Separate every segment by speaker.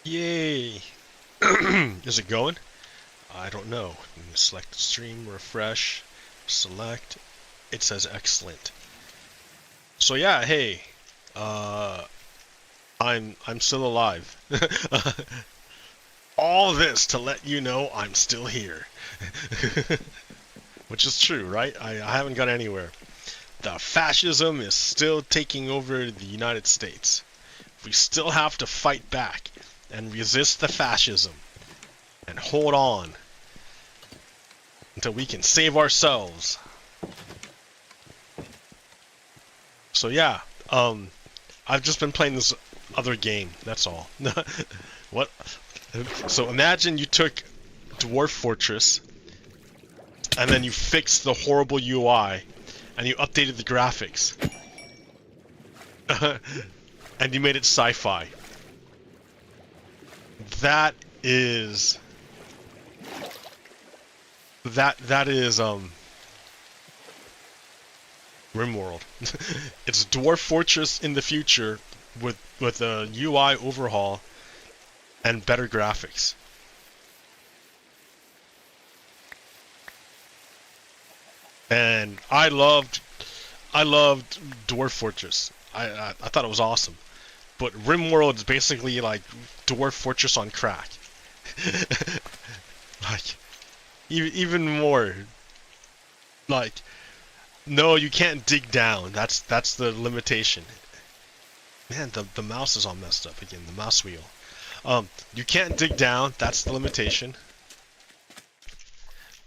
Speaker 1: Yay! Is it going? I don't know. Select stream, refresh, select. It says excellent. So yeah, hey, uh, I'm still alive. All this to let you know I'm still here. Which is true, right? I haven't gone anywhere. The fascism is still taking over the United States. We still have to fight back and resist the fascism and hold on until we can save ourselves. So yeah, I've just been playing this other game, that's all. What? So imagine you took Dwarf Fortress and then you fixed the horrible UI and you updated the graphics. And you made it sci-fi. That is RimWorld. It's Dwarf Fortress in the future with a UI overhaul and better graphics. And I loved Dwarf Fortress. I thought it was awesome. But RimWorld is basically like Dwarf Fortress on crack. Like even more. Like no, you can't dig down. That's the limitation. Man, the mouse is all messed up again. The mouse wheel. You can't dig down. That's the limitation.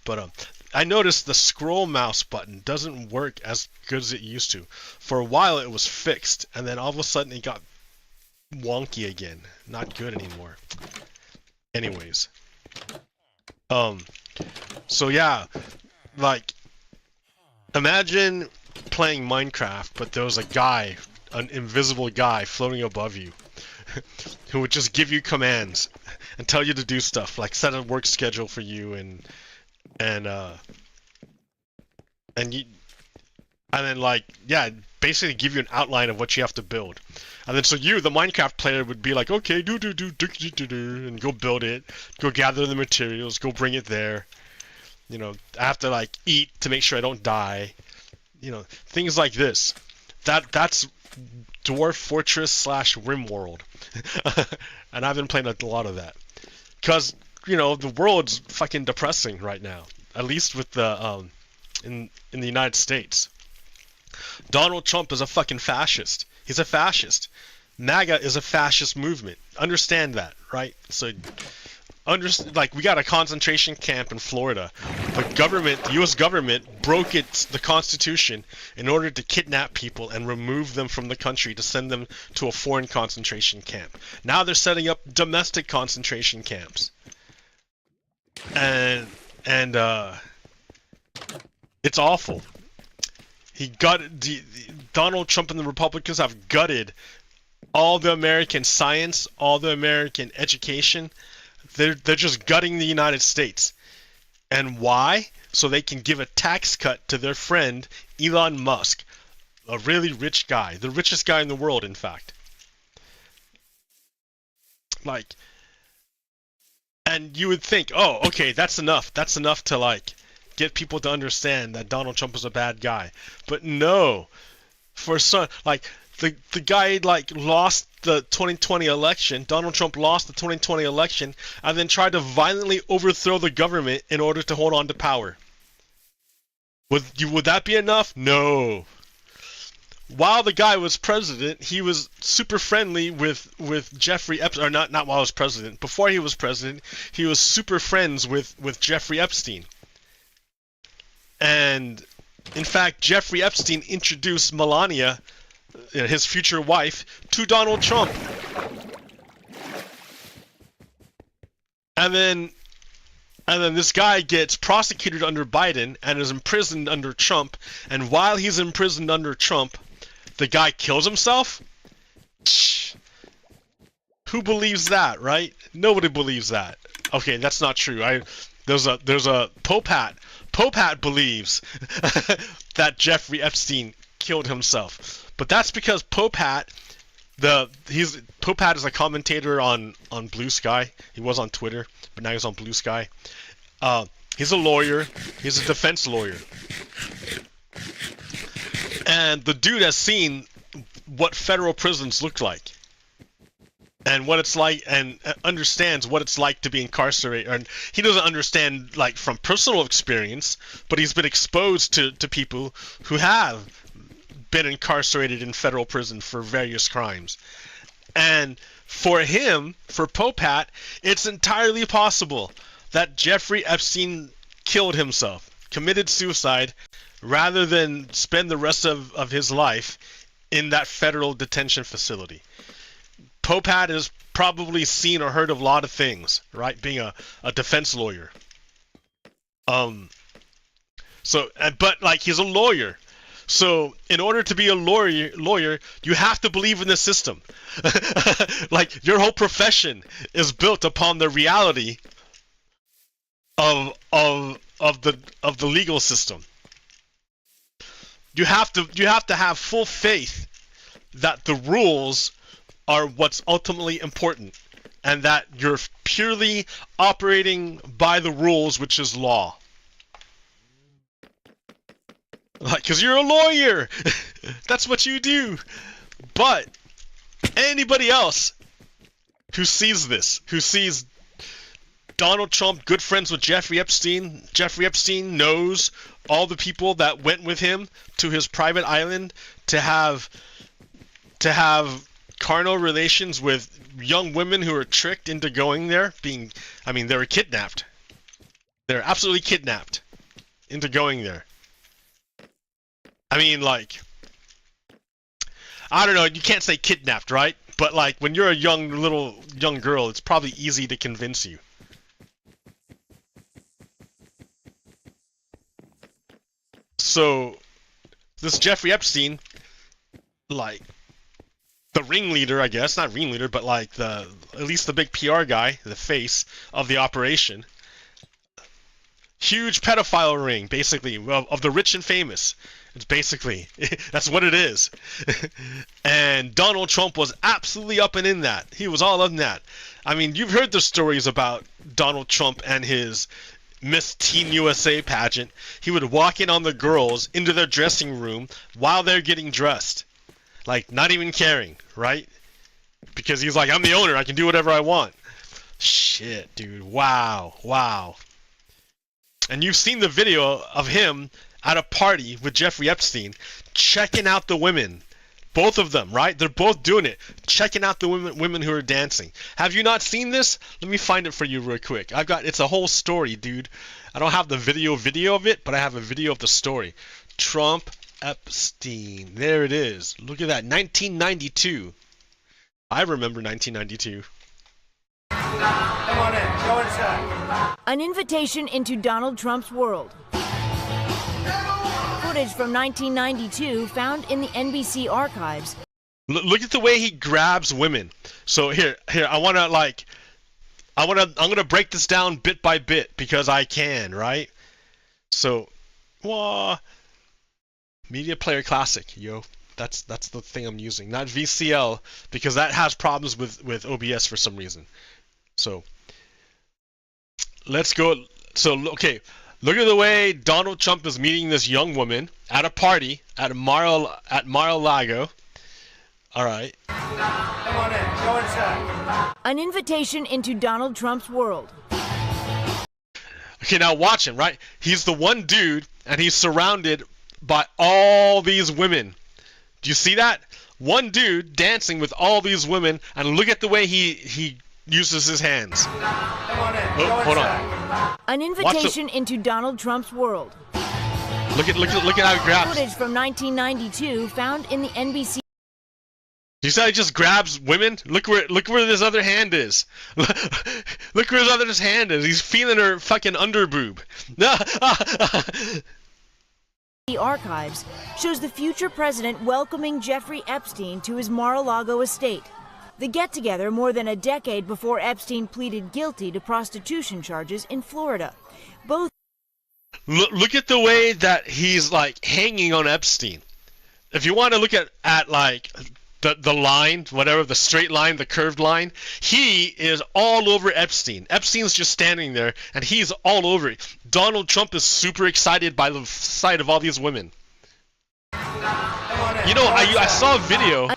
Speaker 1: But I noticed the scroll mouse button doesn't work as good as it used to. For a while it was fixed, and then all of a sudden it got wonky again. Not good anymore. Anyways. So yeah, like, imagine playing Minecraft, but there was a guy, an invisible guy floating above you, who would just give you commands and tell you to do stuff, like set a work schedule for you and then like, yeah, basically give you an outline of what you have to build. And then so you, the Minecraft player, would be like, okay, do, and go build it, go gather the materials, go bring it there. You know, I have to like eat to make sure I don't die. You know, things like this. That's Dwarf Fortress / RimWorld. And I've been playing a lot of that. Because, you know, the world's fucking depressing right now. At least with the, in the United States. Donald Trump is a fucking fascist. He's a fascist. MAGA is a fascist movement. Understand that, right? So, like, we got a concentration camp in Florida. The U.S. government broke the Constitution in order to kidnap people and remove them from the country to send them to a foreign concentration camp. Now they're setting up domestic concentration camps. And it's awful. Donald Trump and the Republicans have gutted all the American science, all the American education. They're just gutting the United States. And why? So they can give a tax cut to their friend Elon Musk, a really rich guy, the richest guy in the world, in fact. Like, and you would think, oh, okay, that's enough. That's enough to like get people to understand that Donald Trump is a bad guy. But no, for some, like, the guy like lost the 2020 election. Donald Trump lost the 2020 election and then tried to violently overthrow the government in order to hold on to power. Would that be enough? No. While the guy was president, he was super friendly with Jeffrey Epstein, or not while he was president. Before he was president, he was super friends with Jeffrey Epstein. And in fact, Jeffrey Epstein introduced Melania, his future wife, to Donald Trump. And then this guy gets prosecuted under Biden and is imprisoned under Trump. And while he's imprisoned under Trump, the guy kills himself? Who believes that, right? Nobody believes that. Okay, that's not true. There's a Pope Hat. Pope Hat believes that Jeffrey Epstein killed himself. But that's because Pope Hat Popat is a commentator on Blue Sky. He was on Twitter, but now he's on Blue Sky. He's a lawyer. He's a defense lawyer. And the dude has seen what federal prisons look like. And what it's like, and understands what it's like to be incarcerated. And he doesn't understand, like, from personal experience, but he's been exposed to people who have been incarcerated in federal prison for various crimes. And for him, for Popat, it's entirely possible that Jeffrey Epstein killed himself, committed suicide, rather than spend the rest of his life in that federal detention facility. Popat has probably seen or heard of a lot of things, right? Being a defense lawyer. But like, he's a lawyer. So in order to be a lawyer, you have to believe in the system. Like, your whole profession is built upon the reality of the legal system. You have to have full faith that the rules are what's ultimately important, and that you're purely operating by the rules, which is law. Like, because you're a lawyer. That's what you do. But anybody else who sees this, who sees Donald Trump good friends with Jeffrey Epstein knows all the people that went with him to his private island to have carnal relations with young women who were tricked into going there, they were kidnapped. They're absolutely kidnapped into going there. I mean, like, I don't know, you can't say kidnapped, right? But like, when you're a young girl, it's probably easy to convince you. So, this Jeffrey Epstein, like, the ringleader, I guess, not ringleader, but like at least the big PR guy, the face of the operation. Huge pedophile ring, basically, of the rich and famous. It's basically, that's what it is. And Donald Trump was absolutely up and in that. He was all in that. I mean, you've heard the stories about Donald Trump and his Miss Teen USA pageant. He would walk in on the girls into their dressing room while they're getting dressed. Like, not even caring, right? Because he's like, I'm the owner, I can do whatever I want. Shit, dude. Wow. And you've seen the video of him at a party with Jeffrey Epstein, checking out the women. Both of them, right? They're both doing it. Checking out the women who are dancing. Have you not seen this? Let me find it for you real quick. It's a whole story, dude. I don't have the video of it, but I have a video of the story. Trump Epstein. There it is. Look at that. 1992. I remember 1992.
Speaker 2: Come on in. Go inside.
Speaker 3: An invitation into Donald Trump's world. Footage from 1992 found in the NBC archives.
Speaker 1: Look at the way he grabs women. So here, I'm gonna break this down bit by bit because I can, right? So, Media Player Classic, yo. That's the thing I'm using, not VCL, because that has problems with OBS for some reason. So, let's go. So, okay, look at the way Donald Trump is meeting this young woman at a party at Mar-a-Lago. All right.
Speaker 2: Come on in. Go inside.
Speaker 3: An invitation into Donald Trump's world.
Speaker 1: Okay, now watch him, right? He's the one dude, and he's surrounded by all these women. Do you see that? One dude dancing with all these women, and look at the way he uses his hands.
Speaker 2: Come on in.
Speaker 1: Oh, hold on.
Speaker 3: An invitation into Donald Trump's world.
Speaker 1: Look at how he grabs.
Speaker 3: Footage from 1992 found in the NBC.
Speaker 1: You see how he just grabs women? Look where his other hand is. Look where his other hand is. He's feeling her fucking underboob.
Speaker 3: The archives shows the future president welcoming Jeffrey Epstein to his Mar-a-Lago estate. The get-together more than a decade before Epstein pleaded guilty to prostitution charges in Florida. Both.
Speaker 1: Look at the way that he's like hanging on Epstein. If you want to look at like the line, whatever, the straight line, the curved line, he is all over Epstein. Epstein's just standing there, and he's all over it. Donald Trump is super excited by the sight of all these women. You know, I saw a video.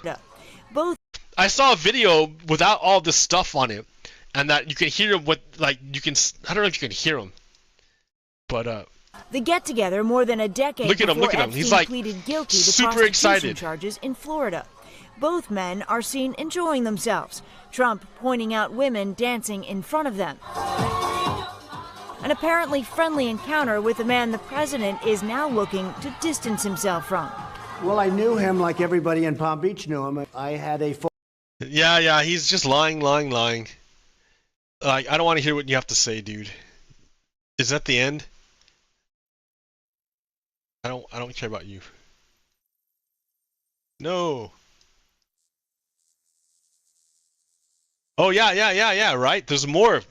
Speaker 3: Both.
Speaker 1: I saw a video without all this stuff on it, and that you can hear what, like, you can. I don't know if you can hear him, but
Speaker 3: the get-together more than a decade
Speaker 1: look at him,
Speaker 3: before Epstein
Speaker 1: He's like
Speaker 3: pleaded guilty to
Speaker 1: super
Speaker 3: prostitution
Speaker 1: excited.
Speaker 3: charges in Florida. Both men are seen enjoying themselves, Trump pointing out women dancing in front of them. An apparently friendly encounter with a man the president is now looking to distance himself from.
Speaker 4: Well, I knew him like everybody in Palm Beach knew him. I had a...
Speaker 1: Yeah, he's just lying. Like, I don't want to hear what you have to say, dude. Is that the end? I don't care about you. No. Oh, yeah, right? There's more.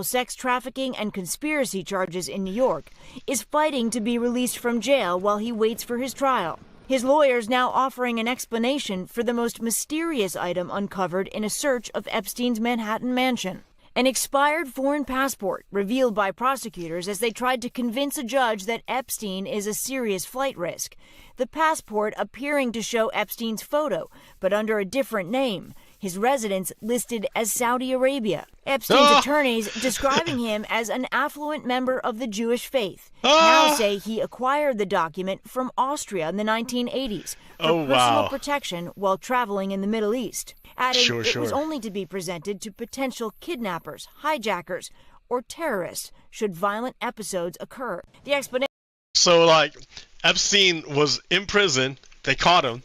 Speaker 3: Sex trafficking and conspiracy charges in New York, is fighting to be released from jail while he waits for his trial. His lawyers now offering an explanation for the most mysterious item uncovered in a search of Epstein's Manhattan mansion. An expired foreign passport revealed by prosecutors as they tried to convince a judge that Epstein is a serious flight risk. The passport appearing to show Epstein's photo, but under a different name. His residence listed as Saudi Arabia. Epstein's attorneys describing him as an affluent member of the Jewish faith. Now say he acquired the document from Austria in the 1980s for personal protection while traveling in the Middle East. Adding it was only to be presented to potential kidnappers, hijackers, or terrorists should violent episodes occur. The explanation.
Speaker 1: So, like, Epstein was in prison. They caught him.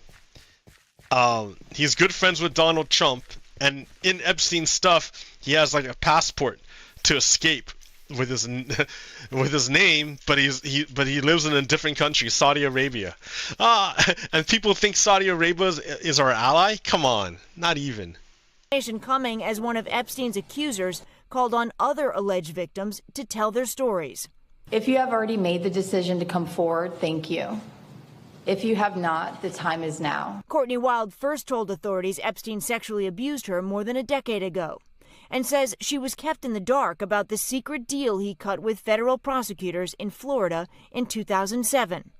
Speaker 1: He's good friends with Donald Trump, and in Epstein's stuff, he has like a passport to escape with his name, but he lives in a different country, Saudi Arabia. And people think Saudi Arabia is our ally? Come on, not even.
Speaker 3: Coming as one of Epstein's accusers called on other alleged victims to tell their stories.
Speaker 5: If you have already made the decision to come forward, thank you. If you have not, the time is now.
Speaker 3: Courtney Wild first told authorities Epstein sexually abused her more than a decade ago and says she was kept in the dark about the secret deal he cut with federal prosecutors in Florida in 2007.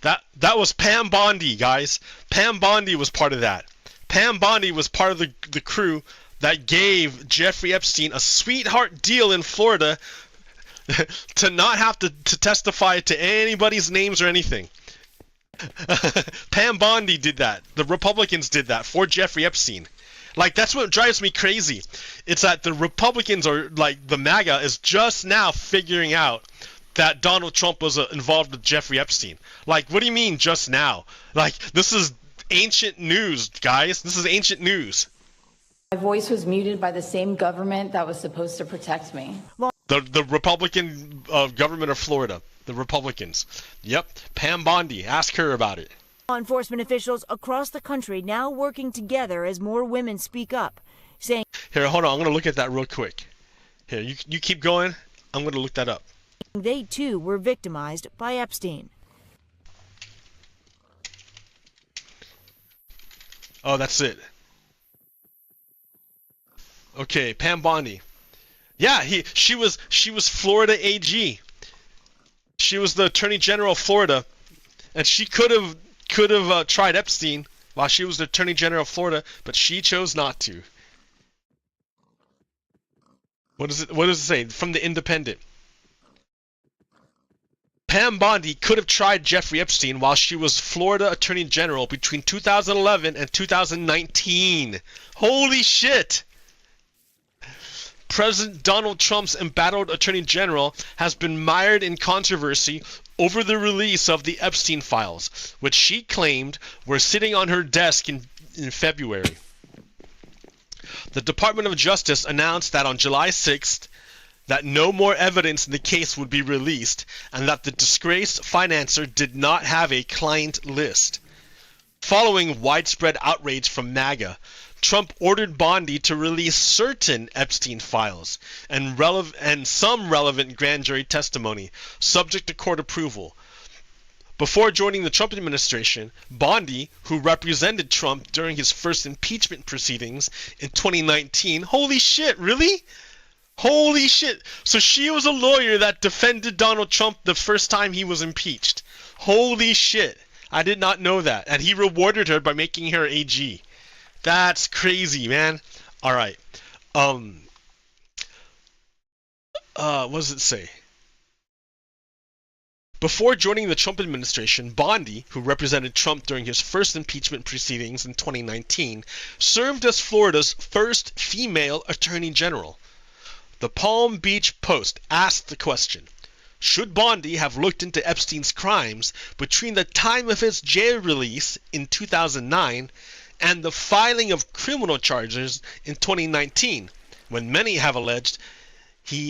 Speaker 1: That was Pam Bondi, guys. Pam Bondi was part of that. Pam Bondi was part of the crew that gave Jeffrey Epstein a sweetheart deal in Florida to not have to testify to anybody's names or anything. Pam Bondi did that. The Republicans did that for Jeffrey Epstein. Like, that's what drives me crazy. It's that the Republicans are, like, the MAGA is just now figuring out that Donald Trump was involved with Jeffrey Epstein. Like, what do you mean just now? Like, this is ancient news, guys. This is ancient news.
Speaker 5: My voice was muted by the same government that was supposed to protect me.
Speaker 1: The Republican government of Florida. The Republicans. Yep. Pam Bondi. Ask her about it.
Speaker 3: Law enforcement officials across the country now working together as more women speak up, saying...
Speaker 1: Here, hold on. I'm going to look at that real quick. Here, you keep going. I'm going to look that up.
Speaker 3: They, too, were victimized by Epstein.
Speaker 1: Oh, that's it. Okay, Pam Bondi. Yeah, she was Florida AG. She was the Attorney General of Florida, and she could have tried Epstein while she was the Attorney General of Florida, but she chose not to. What does it say from the Independent? Pam Bondi could have tried Jeffrey Epstein while she was Florida Attorney General between 2011 and 2019. Holy shit! President Donald Trump's embattled Attorney General has been mired in controversy over the release of the Epstein files, which she claimed were sitting on her desk in February. The Department of Justice announced that on July 6th that no more evidence in the case would be released and that the disgraced financier did not have a client list. Following widespread outrage from MAGA, Trump ordered Bondi to release certain Epstein files and some relevant grand jury testimony, subject to court approval. Before joining the Trump administration, Bondi, who represented Trump during his first impeachment proceedings in 2019, holy shit, really? Holy shit. So she was a lawyer that defended Donald Trump the first time he was impeached. Holy shit. I did not know that. And he rewarded her by making her AG. That's crazy, man. Alright. What does it say? Before joining the Trump administration, Bondi, who represented Trump during his first impeachment proceedings in 2019, served as Florida's first female attorney general. The Palm Beach Post asked the question, should Bondi have looked into Epstein's crimes between the time of his jail release in 2009 and the filing of criminal charges in 2019, when many have alleged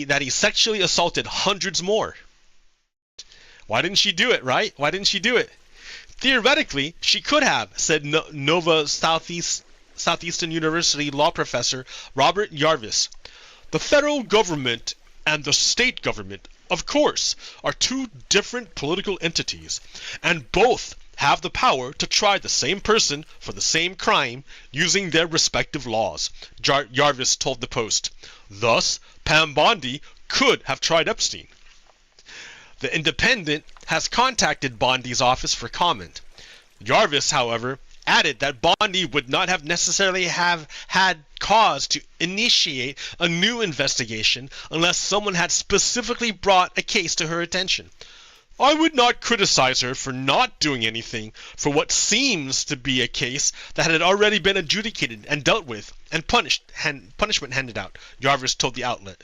Speaker 1: that he sexually assaulted hundreds more? Why didn't she do it, right? Why didn't she do it? Theoretically, she could have, said Nova Southeastern University law professor Robert Yarvis. The federal government and the state government, of course, are two different political entities, and both have the power to try the same person for the same crime using their respective laws, Yarvis told the Post. Thus, Pam Bondi could have tried Epstein. The Independent has contacted Bondi's office for comment. Yarvis, however, added that Bondi would not have necessarily have had cause to initiate a new investigation unless someone had specifically brought a case to her attention. I would not criticize her for not doing anything for what seems to be a case that had already been adjudicated and dealt with and punishment handed out, Yarvis told the outlet.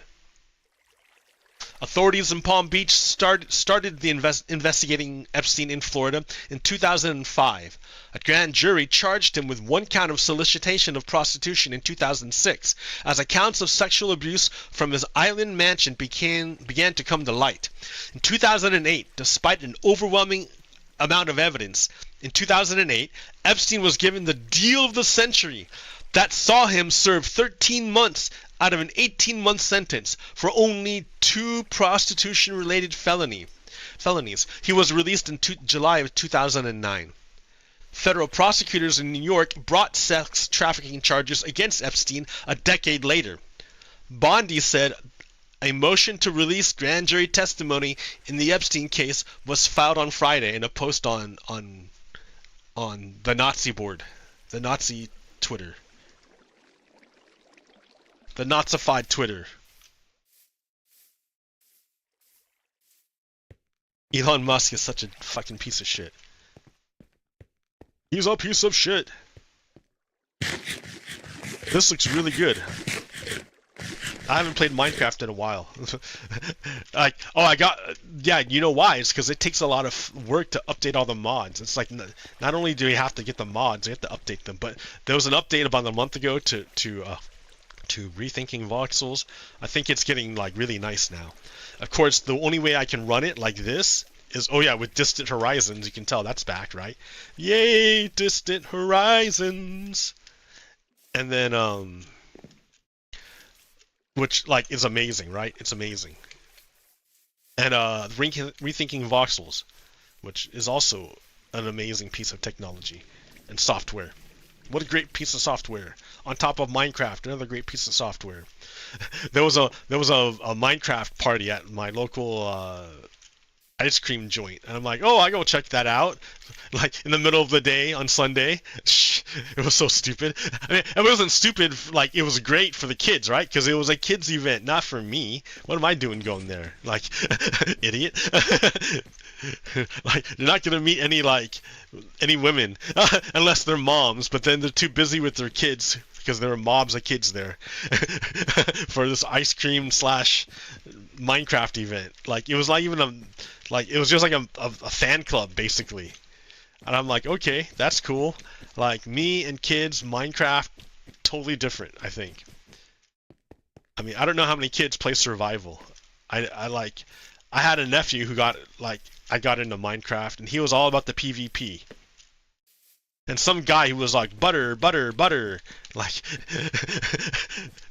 Speaker 1: Authorities in Palm Beach started the investigating Epstein in Florida in 2005. A grand jury charged him with one count of solicitation of prostitution in 2006, as accounts of sexual abuse from his island mansion began to come to light. In 2008, despite an overwhelming amount of evidence, in 2008, Epstein was given the deal of the century that saw him serve 13 months out of an 18-month sentence for only 2 prostitution-related felonies. He was released in July of 2009. Federal prosecutors in New York brought sex trafficking charges against Epstein a decade later. Bondi said a motion to release grand jury testimony in the Epstein case was filed on Friday in a post on the Nazi board, the Nazi Twitter. The Nazified Twitter. Elon Musk is such a fucking piece of shit. He's a piece of shit. This looks really good. I haven't played Minecraft in a while. Yeah, you know why? It's because it takes a lot of work to update all the mods. It's like, not only do you have to get the mods, you have to update them, but there was an update about a month ago to Rethinking Voxels. I think it's getting like really nice now. Of course, the only way I can run it like this is, oh yeah, with Distant Horizons. You can tell that's back, right? Yay, Distant Horizons! And then, which like is amazing, right? It's amazing. And Rethinking Voxels, which is also an amazing piece of technology and software. What a great piece of software. On top of Minecraft, another great piece of software. There was a Minecraft party at my local ice cream joint, and I'm like, oh, I go check that out. Like in the middle of the day on Sunday. It was so stupid. I mean, it wasn't stupid. Like, it was great for the kids, right? Because it was a kids event, not for me. What am I doing going there? Like, idiot. Like, you're not gonna meet any women unless they're moms, but then they're too busy with their kids because there were mobs of kids there for this ice cream / Minecraft event. Like, it was not even it was just like a fan club basically. And I'm like, okay, that's cool. Like, me and kids, Minecraft, totally different, I think. I mean, I don't know how many kids play survival. I had a nephew who I got into Minecraft, and he was all about the PvP. And some guy who was like, butter, butter, butter. Like,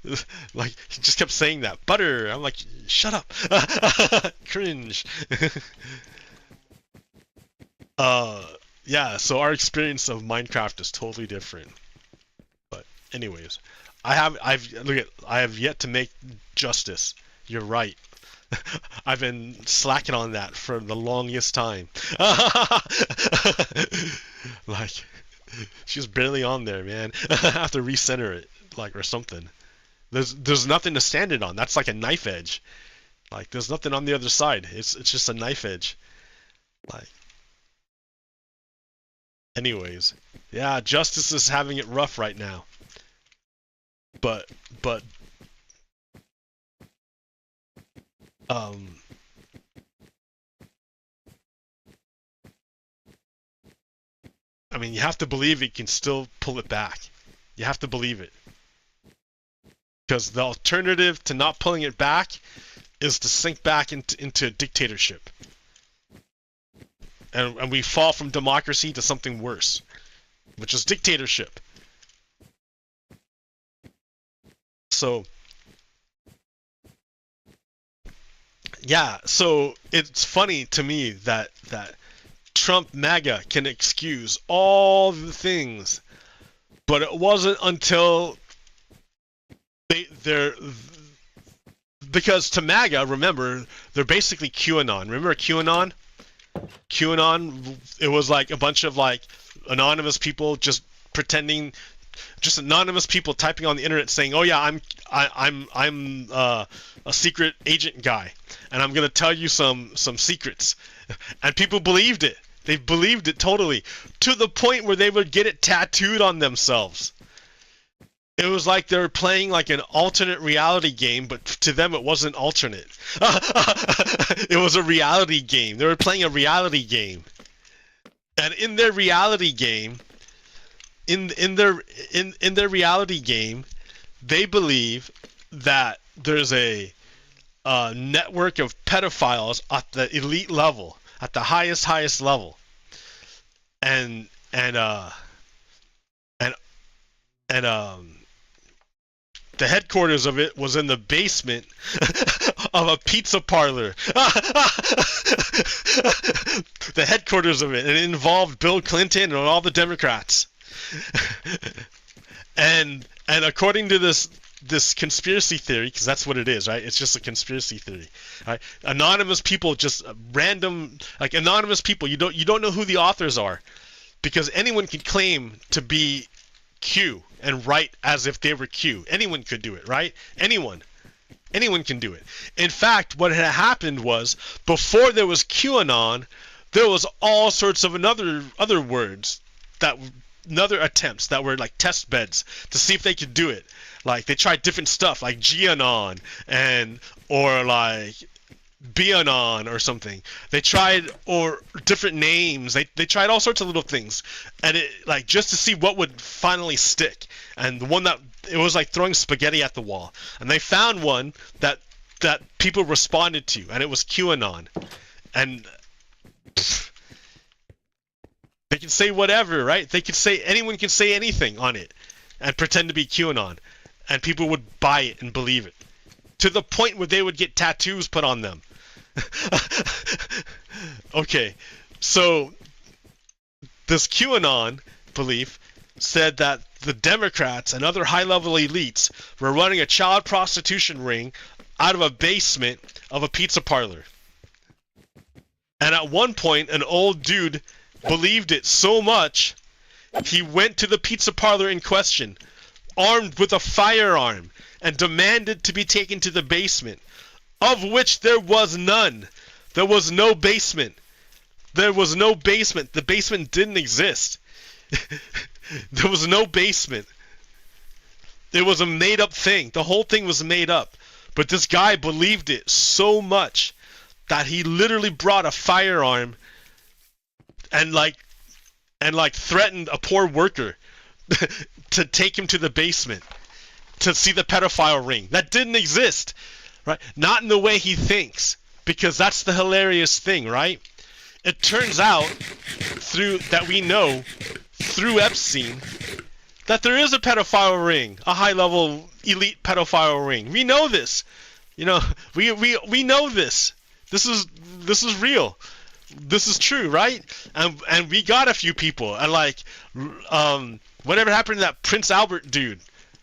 Speaker 1: he just kept saying that. Butter. I'm like, shut up. Cringe. Yeah, so our experience of Minecraft is totally different. But anyways, I have yet to make justice. You're right. I've been slacking on that for the longest time. Like, she's barely on there, man. I have to recenter it, like, or something. There's nothing to stand it on. That's like a knife edge. Like, there's nothing on the other side. It's just a knife edge. Like, anyways, yeah, Justice is having it rough right now. But I mean, you have to believe he can still pull it back. You have to believe it. Because the alternative to not pulling it back is to sink back into dictatorship. And we fall from democracy to something worse, which is dictatorship. So, yeah, so it's funny to me that Trump MAGA can excuse all the things, but it wasn't until they're because to MAGA, remember, they're basically QAnon. Remember QAnon? QAnon, it was like a bunch of like anonymous people just pretending, just anonymous people typing on the internet saying, "Oh yeah, I'm a secret agent guy, and I'm gonna tell you some secrets," and people believed it. They believed it totally, to the point where they would get it tattooed on themselves. It was like they were playing like an alternate reality game, but to them it wasn't alternate. It was a reality game. They were playing a reality game, and in their reality game, in their reality game, they believe that there's a network of pedophiles at the elite level, at the highest level, and the headquarters of it was in the basement of a pizza parlor. The headquarters of it, and it involved Bill Clinton and all the Democrats. And according to this conspiracy theory, because that's what it is, right? It's just a conspiracy theory, right? Anonymous people, just random, like anonymous people. You don't know who the authors are, because anyone can claim to be Q and write as if they were Q. Anyone could do it, right? Anyone can do it. In fact, what had happened was, before there was QAnon, there was all sorts of other words that other attempts that were like test beds to see if they could do it. Like they tried different stuff, like Geanon or like Beanon or something. They tried, or different names. They tried all sorts of little things, and it, like, just to see what would finally stick. And the one that, it was like throwing spaghetti at the wall. And they found one that people responded to, and it was QAnon. And they can say whatever, right? They could say, anyone can say anything on it and pretend to be QAnon, and people would buy it and believe it, to the point where they would get tattoos put on them. Okay, so this QAnon belief said that the Democrats and other high-level elites were running a child prostitution ring out of a basement of a pizza parlor. And at one point, an old dude believed it so much, he went to the pizza parlor in question, armed with a firearm, and demanded to be taken to the basement, of which there was none. There was no basement. There was no basement. The basement didn't exist. There was no basement. It was a made-up thing. The whole thing was made up. But this guy believed it so much that he literally brought a firearm and threatened a poor worker to take him to the basement to see the pedophile ring. That didn't exist. Right? Not in the way he thinks, because that's the hilarious thing, right? It turns out, we know through Epstein, that there is a pedophile ring, a high-level elite pedophile ring. We know this. You know, we know this. This is real. This is true, right? And we got a few people, and like, whatever happened to that Prince Albert dude?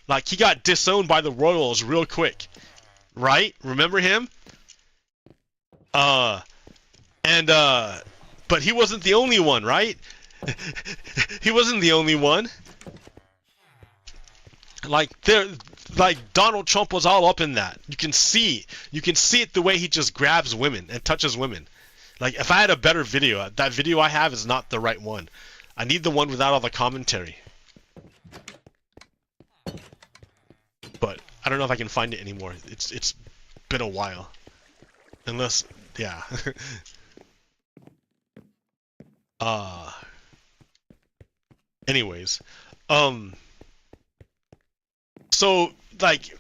Speaker 1: Like, he got disowned by the royals real quick, right? Remember him? But he wasn't the only one, right? He wasn't the only one. Like Donald Trump was all up in that. You can see it the way he just grabs women and touches women. Like, if I had a better video, that video I have is not the right one. I need the one without all the commentary. But I don't know if I can find it anymore. It's been a while. Unless, yeah. Anyways, so like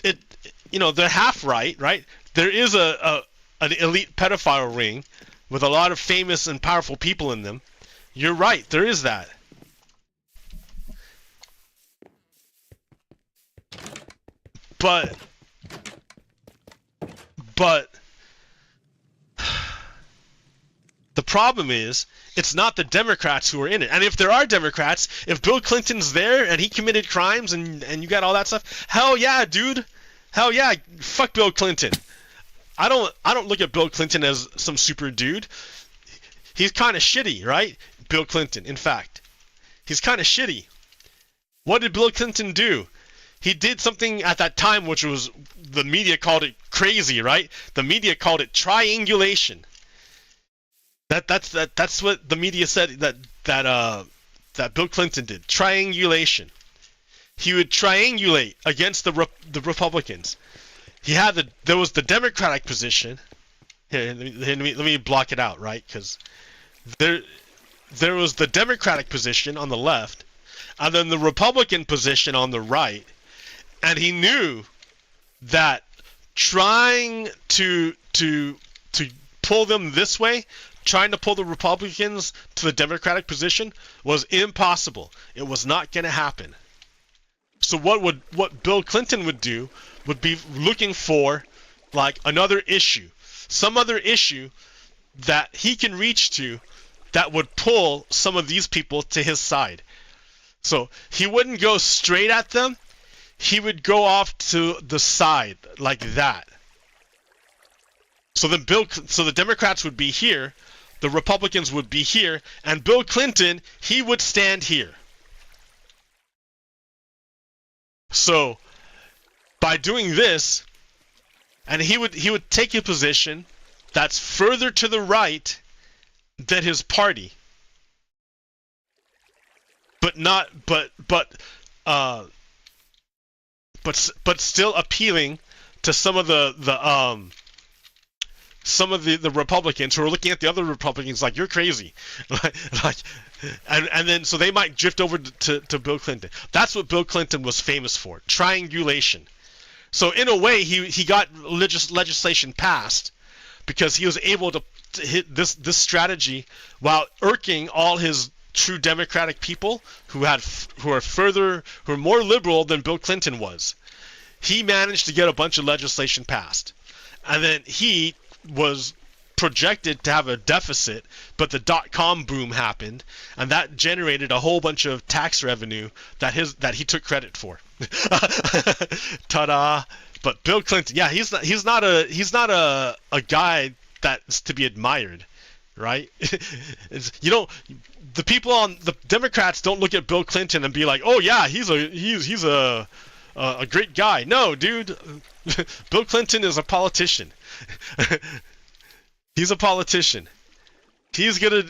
Speaker 1: they're half right? There is an elite pedophile ring with a lot of famous and powerful people in them. You're right, there is that. But the problem is, it's not the Democrats who are in it. And if there are Democrats, if Bill Clinton's there and he committed crimes and you got all that stuff, hell yeah, dude. Hell yeah, fuck Bill Clinton. I don't look at Bill Clinton as some super dude. He's kind of shitty, right? Bill Clinton, in fact. He's kind of shitty. What did Bill Clinton do? He did something at that time which was, the media called it crazy, right? The media called it triangulation. That's what the media said that Bill Clinton did. Triangulation. He would triangulate against the Republicans. There was the Democratic position. Here, let me block it out, right? Because there was the Democratic position on the left, and then the Republican position on the right. And he knew that trying to pull them this way, trying to pull the Republicans to the Democratic position, was impossible. It was not going to happen. So what Bill Clinton would do would be looking for like another issue, some other issue that he can reach to that would pull some of these people to his side. So he wouldn't go straight at them. He would go off to the side like that. So the Democrats would be here, the Republicans would be here, and Bill Clinton, he would stand here. So by doing this, and he would take a position that's further to the right than his party, but still appealing to some of the Republicans who are looking at the other Republicans like, you're crazy, and then so they might drift over to Bill Clinton. That's what Bill Clinton was famous for, triangulation. So in a way, he got legislation passed because he was able to hit this strategy while irking all his true Democratic people who are more liberal than Bill Clinton was. He managed to get a bunch of legislation passed, and then he was projected to have a deficit, but the dot-com boom happened, and that generated a whole bunch of tax revenue that he took credit for. Ta-da! But Bill Clinton, yeah, he's not a guy that's to be admired, right? The people on the Democrats don't look at Bill Clinton and be like, oh yeah, he's a great guy. No, dude, Bill Clinton is a politician. He's a politician. He's gonna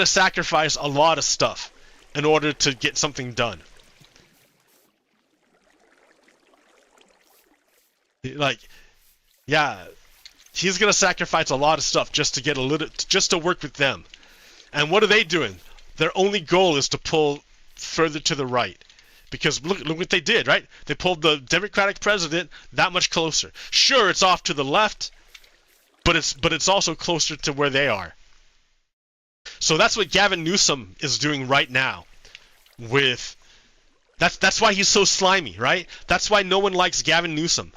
Speaker 1: sacrifice a lot of stuff in order to get something done. He's gonna sacrifice a lot of stuff just to work with them. And what are they doing? Their only goal is to pull further to the right. Because look what they did, right? They pulled the Democratic president that much closer. Sure, it's off to the left, but it's also closer to where they are. So that's what Gavin Newsom is doing right now. That's why he's so slimy, right? That's why no one likes Gavin Newsom.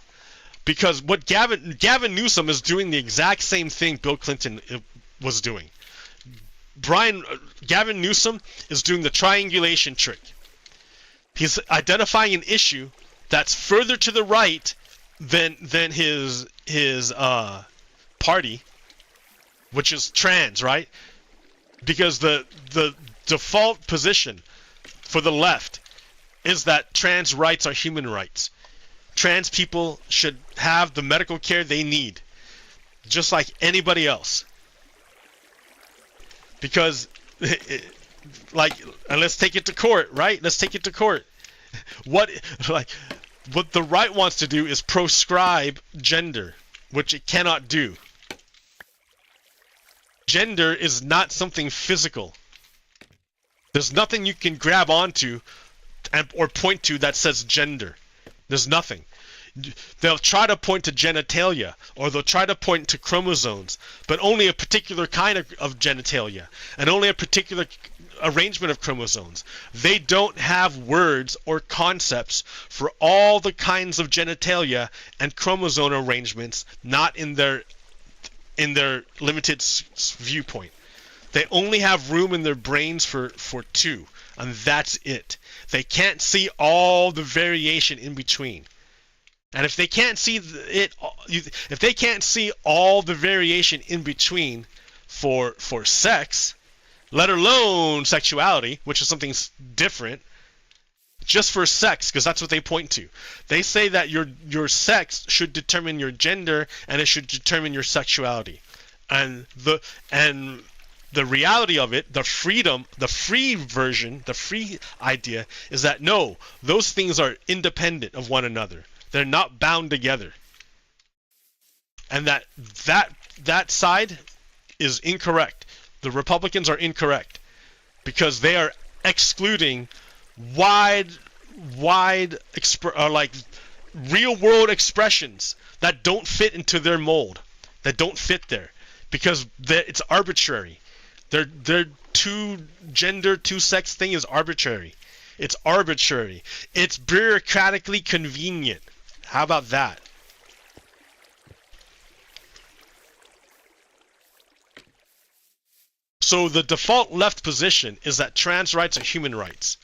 Speaker 1: Because what Gavin Newsom is doing the exact same thing Bill Clinton was doing. Gavin Newsom is doing the triangulation trick. He's identifying an issue that's further to the right than his party, which is trans, right? Because the default position for the left is that trans rights are human rights. Trans people should have the medical care they need, just like anybody else. Because, and let's take it to court, right? Let's take it to court. What the right wants to do is proscribe gender, which it cannot do. Gender is not something physical. There's nothing you can grab onto or point to that says gender. There's nothing. They'll try to point to genitalia, or they'll try to point to chromosomes, but only a particular kind of genitalia, and only a particular arrangement of chromosomes. They don't have words or concepts for all the kinds of genitalia and chromosome arrangements, not in their limited viewpoint. They only have room in their brains for two, and that's it. They can't see all the variation in between. And if they can't see if they can't see all the variation in between for sex, let alone sexuality, which is something different, just for sex, because that's what they point to. They say that your sex should determine your gender, and it should determine your sexuality. And the reality of it, the free version, the free idea is that no, those things are independent of one another. They're not bound together. And that side is incorrect. The Republicans are incorrect because they are excluding wide real world expressions that don't fit into their mold, that don't fit there, because it's arbitrary. Their two-gender, two-sex thing is arbitrary. It's arbitrary. It's bureaucratically convenient. How about that? So the default left position is that trans rights are human rights.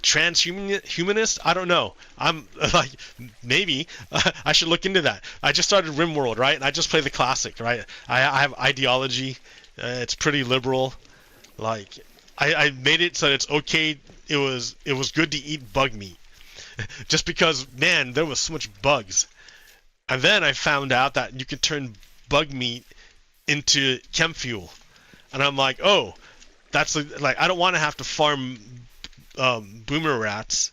Speaker 1: Transhumanist? I don't know. I'm maybe I should look into that. I just started RimWorld, right? And I just play the classic, right? I have ideology. It's pretty liberal. I made it so that it's okay. It was good to eat bug meat, just because, man, there was so much bugs. And then I found out that you could turn bug meat into chem fuel, and I'm like, oh, that's I don't want to have to farm boomer rats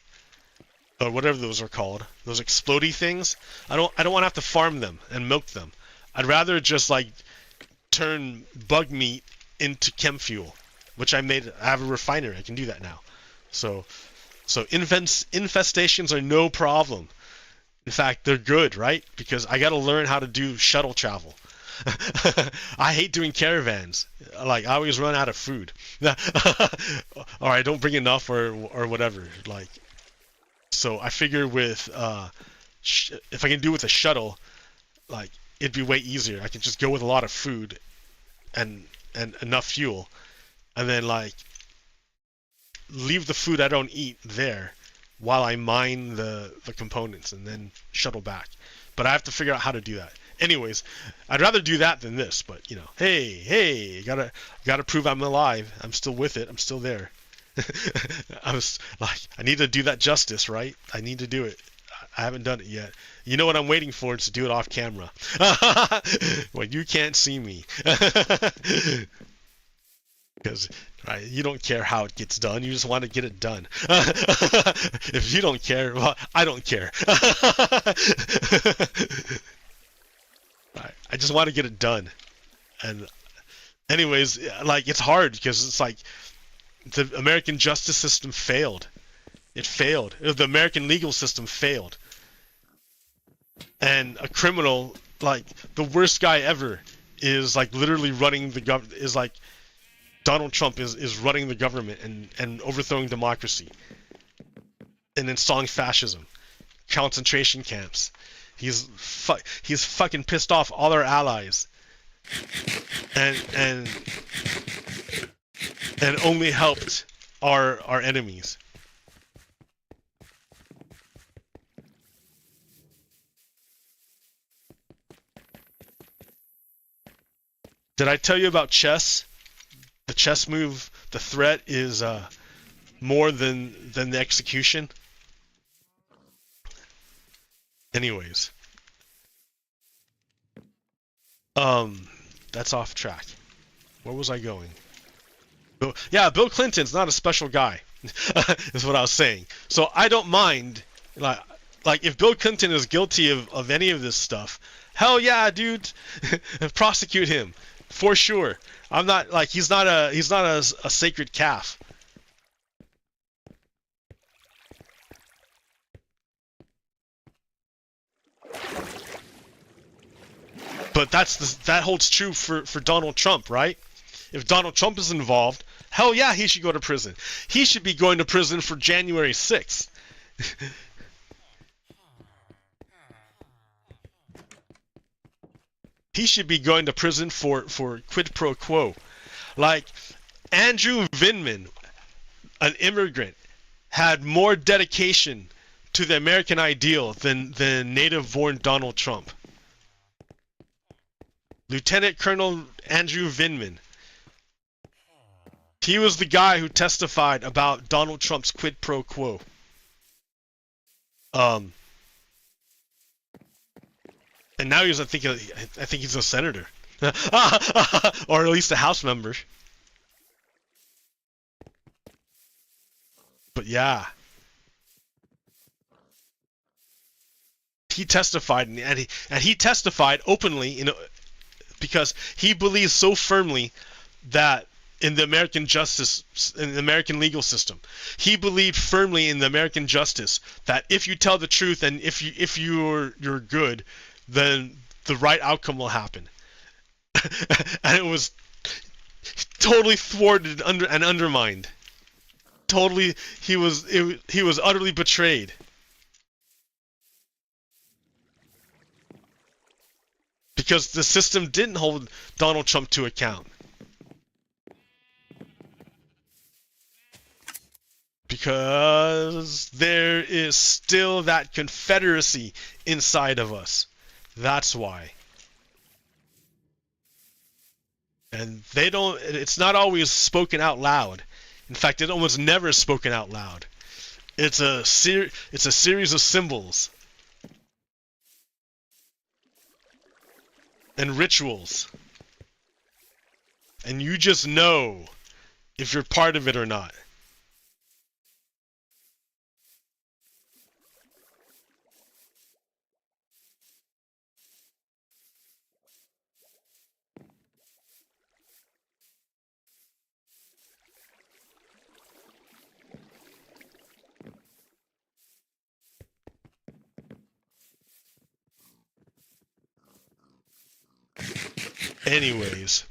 Speaker 1: or whatever those are called, those explodey things. I don't want to have to farm them and milk them. I'd rather just turn bug meat into chem fuel, which I have a refinery. I can do that now. So infestations are no problem. In fact, they're good, right? Because I got to learn how to do shuttle travel. I hate doing caravans. I always run out of food, or I don't bring enough, or whatever. So I figure with if I can do with a shuttle, it'd be way easier. I can just go with a lot of food and enough fuel, and then leave the food I don't eat there while I mine the components and then shuttle back. But I have to figure out how to do that. Anyways, I'd rather do that than this, but hey, gotta prove I'm alive. I'm still with it. I'm still there. I need to do that justice, right? I need to do it. I haven't done it yet. You know what I'm waiting for is to do it off camera. Well, you can't see me. Because you don't care how it gets done. You just want to get it done. If you don't care, well, I don't care. I just want to get it done. And anyways, it's hard because it's the American justice system failed. It failed. The American legal system failed. And a criminal, the worst guy ever, is literally running the government. Is Donald Trump is running the government and overthrowing democracy and installing fascism. concentration camps. He's fucking pissed off all our allies, and only helped our enemies. Did I tell you about chess? The chess move, the threat is more than the execution. Anyways, that's off track. Where was I going? Yeah, Bill Clinton's not a special guy, is what I was saying. So I don't mind, like if Bill Clinton is guilty of any of this stuff, hell yeah, dude, prosecute him for sure. I'm not like he's not a sacred calf. But that holds true for Donald Trump, right? If Donald Trump is involved, hell yeah, he should go to prison. He should be going to prison for January 6th. He should be going to prison for quid pro quo. Like Andrew Vindman, an immigrant, had more dedication to the American ideal than native-born Donald Trump. Lieutenant Colonel Andrew Vindman. He was the guy who testified about Donald Trump's quid pro quo. And now I think he's a senator, or at least a House member. But yeah, he testified, and he testified openly, because he believes so firmly that in the American legal system, he believed firmly in the American justice that if you tell the truth and if you're good, then the right outcome will happen. And it was totally thwarted and undermined. Totally, he was utterly betrayed. Because the system didn't hold Donald Trump to account. Because there is still that confederacy inside of us. That's why. And it's not always spoken out loud. In fact, it almost never is spoken out loud. It's a series of symbols and rituals. And you just know if you're part of it or not. Anyways.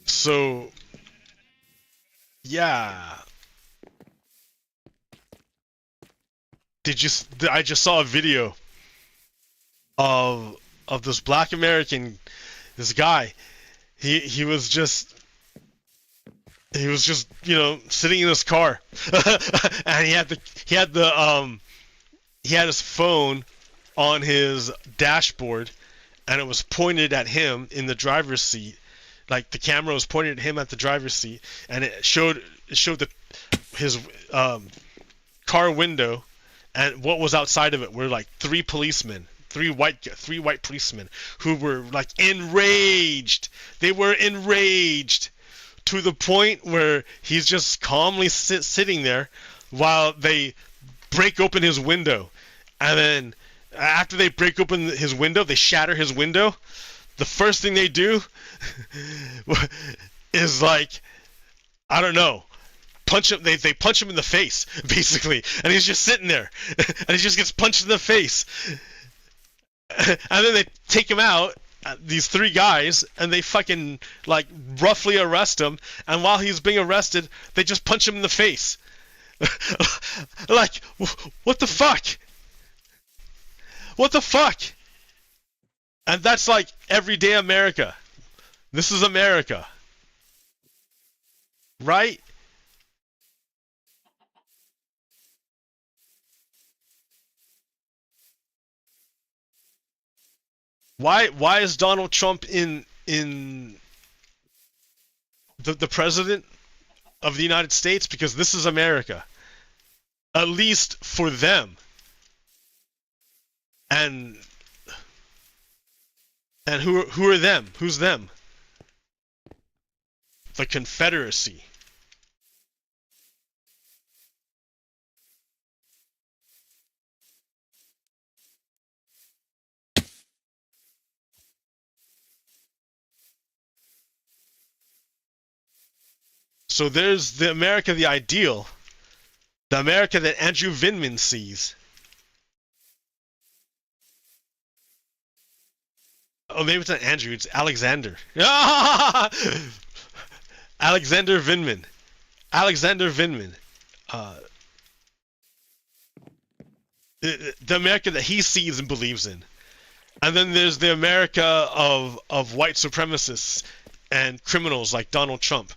Speaker 1: So, yeah. I just saw a video of this black American, this guy. He was just sitting in his car, and he had his phone on his dashboard, and it was pointed at him in the driver's seat. Like the camera was pointed at him at the driver's seat, and it showed his car window, and what was outside of it were like three white policemen who were like enraged. They were enraged to the point where he's just calmly sitting there while they break open his window. And then after they break open his window, they shatter his window. The first thing they do is like, I don't know, punch him. They punch him in the face, basically. And he's just sitting there. And he just gets punched in the face. And then they take him out these three guys, and they fucking like roughly arrest him, and while he's being arrested, they just punch him in the face. Like, what the fuck? What the fuck? And that's like everyday America. This is America. Right? Why is Donald Trump in the president of the United States? Because this is America. At least for them. And who are them? Who's them? The Confederacy. So there's the America, the ideal, the America that Andrew Vindman sees. Oh, maybe it's not Andrew, it's Alexander. Alexander Vindman. Alexander Vindman. The America that he sees and believes in. And then there's the America of white supremacists and criminals like Donald Trump.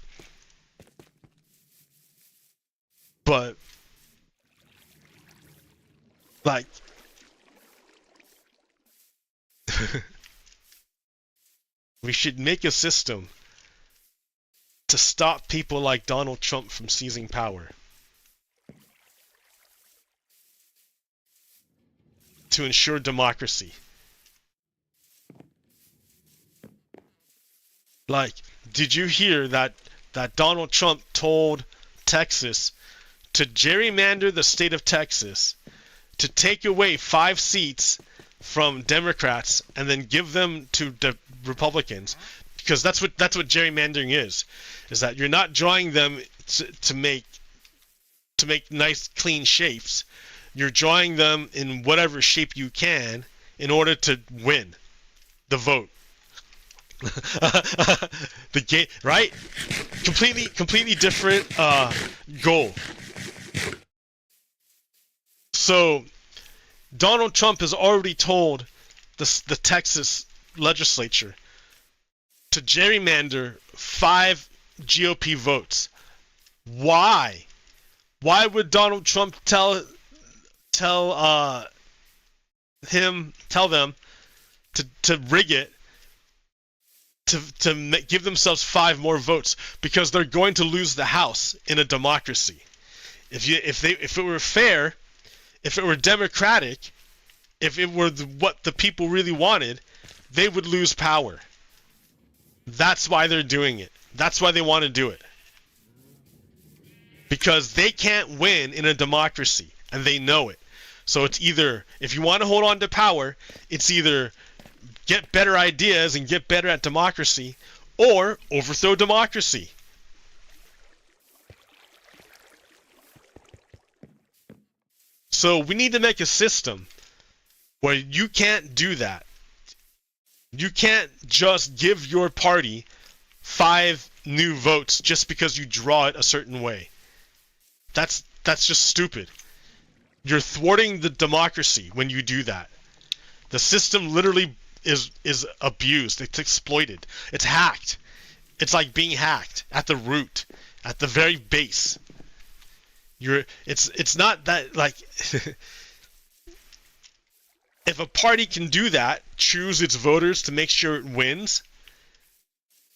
Speaker 1: But, like, we should make a system to stop people like Donald Trump from seizing power. To ensure democracy. Like, did you hear that Donald Trump told Texas to gerrymander the state of Texas to take away 5 seats from Democrats and then give them to the Republicans, because that's what gerrymandering is that you're not drawing them to make nice clean shapes. You're drawing them in whatever shape you can in order to win the vote. The game, right? Completely different goal. So Donald Trump has already told the Texas legislature to gerrymander 5 GOP votes. Why? Why would Donald Trump tell them to rig it to give themselves 5 more votes? Because they're going to lose the House in a democracy. If it were fair, if it were democratic, if it were what the people really wanted, they would lose power. That's why they're doing it. That's why they want to do it. Because they can't win in a democracy, and they know it. So it's either, if you want to hold on to power, it's either get better ideas and get better at democracy, or overthrow democracy. So we need to make a system where you can't do that. You can't just give your party 5 new votes just because you draw it a certain way. That's just stupid. You're thwarting the democracy when you do that. The system literally is abused. It's exploited. It's hacked. It's like being hacked at the root, at the very base. It's not that, like, if a party can do that, choose its voters to make sure it wins,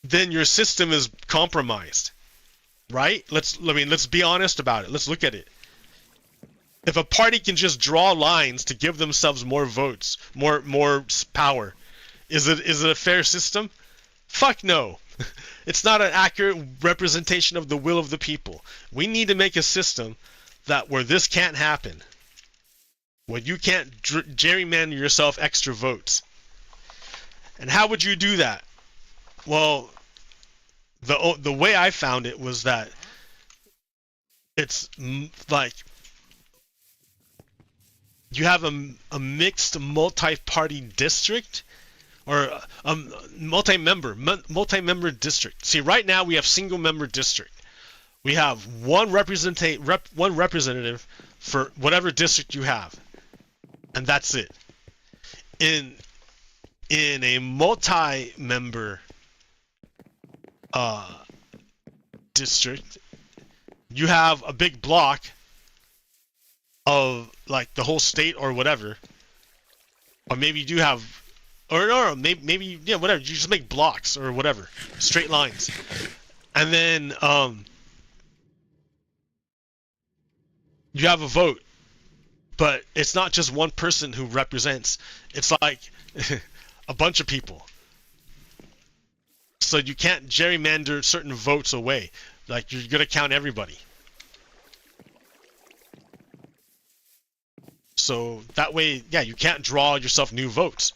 Speaker 1: then your system is compromised. Right? Let's be honest about it. Let's look at it. If a party can just draw lines to give themselves more votes, more power, is it a fair system? Fuck no. It's not an accurate representation of the will of the people. We need to make a system where this can't happen. Where you can't gerrymander yourself extra votes. And how would you do that? Well, the way I found it was that it's like you have a mixed multi-party district or multi-member district. See, right now we have single-member district. We have one representative for whatever district you have, and that's it. In a multi-member district, you have a big block of like the whole state or whatever, or maybe you do have, or no, maybe yeah, whatever. You just make blocks or whatever, straight lines, and then you have a vote, but it's not just one person who represents. It's like a bunch of people. So you can't gerrymander certain votes away. Like, you're gonna count everybody. So that way, yeah, you can't draw yourself new votes.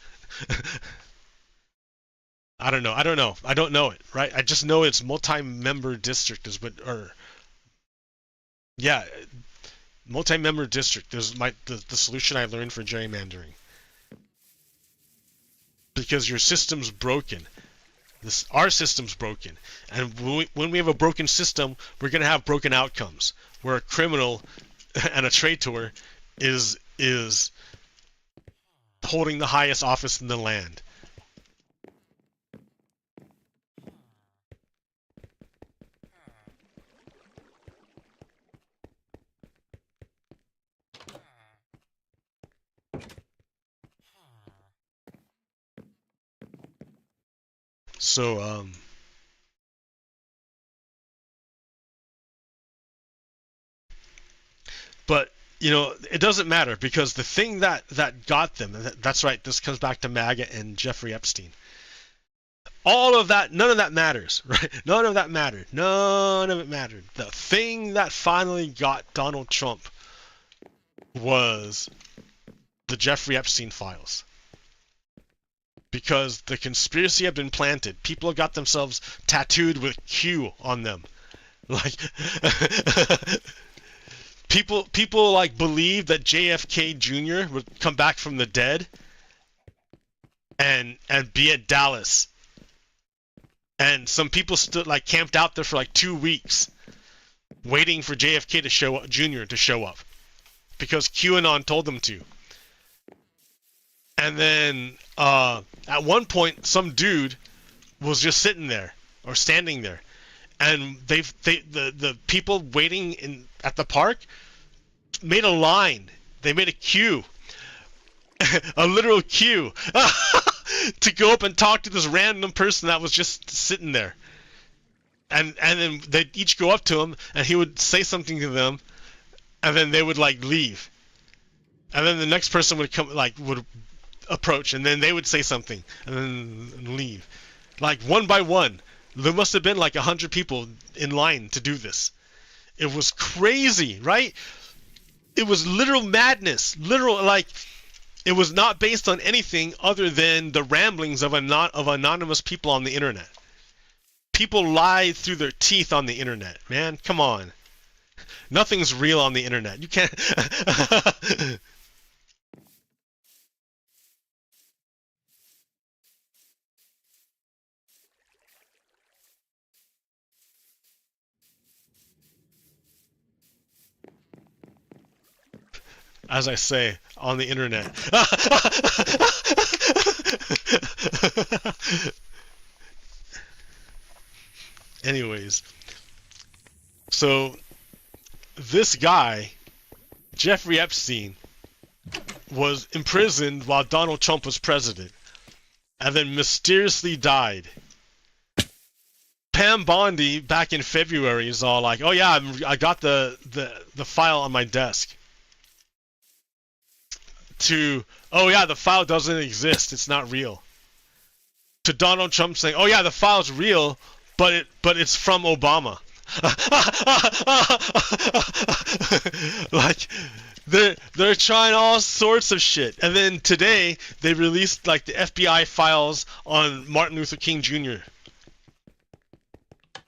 Speaker 1: I don't know. I don't know it, right? I just know it's multi-member district is what, or yeah, multi-member district is the solution I learned for gerrymandering. Because your system's broken. Our system's broken, and when we have a broken system, we're gonna have broken outcomes. Where a criminal and a traitor is holding the highest office in the land. So, but, you know, it doesn't matter, because the thing that got them, that's right, this comes back to MAGA and Jeffrey Epstein. All of that, none of that matters, right? None of that mattered. None of it mattered. The thing that finally got Donald Trump was the Jeffrey Epstein files. Because the conspiracy had been planted. People have got themselves tattooed with Q on them. Like, people like believe that JFK Jr. would come back from the dead and be at Dallas. And some people stood like camped out there for like 2 weeks waiting for JFK to show up, Jr. to show up. Because QAnon told them to. And then at one point, some dude was just sitting there or standing there, and the people waiting at the park made a line. They made a queue, a literal queue, to go up and talk to this random person that was just sitting there. And then they'd each go up to him, and he would say something to them, and then they would like leave. And then the next person would come, like would approach, and then they would say something and then leave, like one by one. There must have been like 100 people in line to do this. It was crazy, right? It was literal madness, literal, like it was not based on anything other than the ramblings of anonymous people on the internet. People lie through their teeth on the internet, man. Come on, nothing's real on the internet. You can't. As I say, on the internet. Anyways, so this guy, Jeffrey Epstein, was imprisoned while Donald Trump was president, and then mysteriously died. Pam Bondi back in February is all like, "Oh yeah, I got the file on my desk." To, "Oh yeah, the file doesn't exist, it's not real." To Donald Trump saying, "Oh yeah, the file's real, but it's from Obama." Like, they're trying all sorts of shit. And then today they released like the FBI files on Martin Luther King Jr.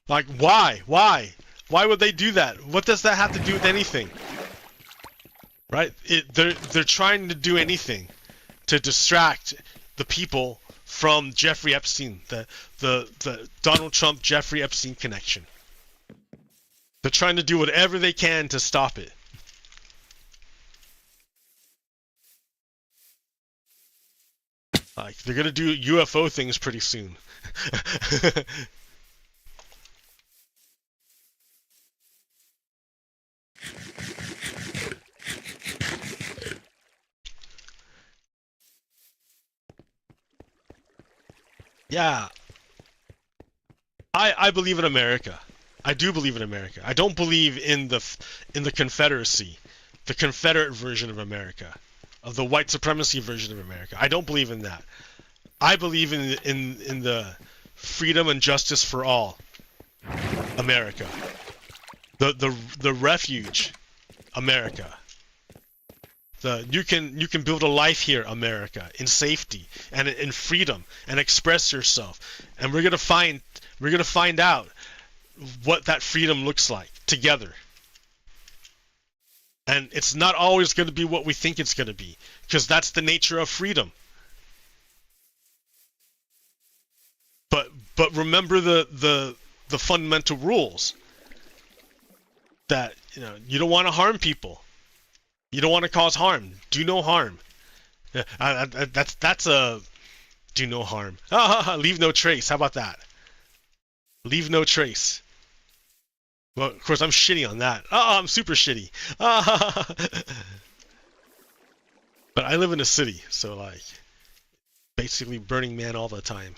Speaker 1: Like, why would they do that? What does that have to do with anything? Right? They're trying to do anything to distract the people from Jeffrey Epstein, the Donald Trump Jeffrey Epstein connection. They're trying to do whatever they can to stop it. Like, they're gonna do UFO things pretty soon. Yeah. I believe in America. I do believe in America. I don't believe in the Confederacy, the Confederate version of America, of the white supremacy version of America. I don't believe in that. I believe in the freedom and justice for all, America. The refuge, America. You can build a life here, America, in safety and in freedom, and express yourself. And we're gonna find out what that freedom looks like together. And it's not always going to be what we think it's going to be, because that's the nature of freedom. But remember the fundamental rules, that you don't want to harm people. You don't want to cause harm. Do no harm. That's a do no harm. Leave no trace. How about that? Leave no trace. Well, of course, I'm shitty on that. I'm super shitty. But I live in a city, so like, basically Burning Man all the time.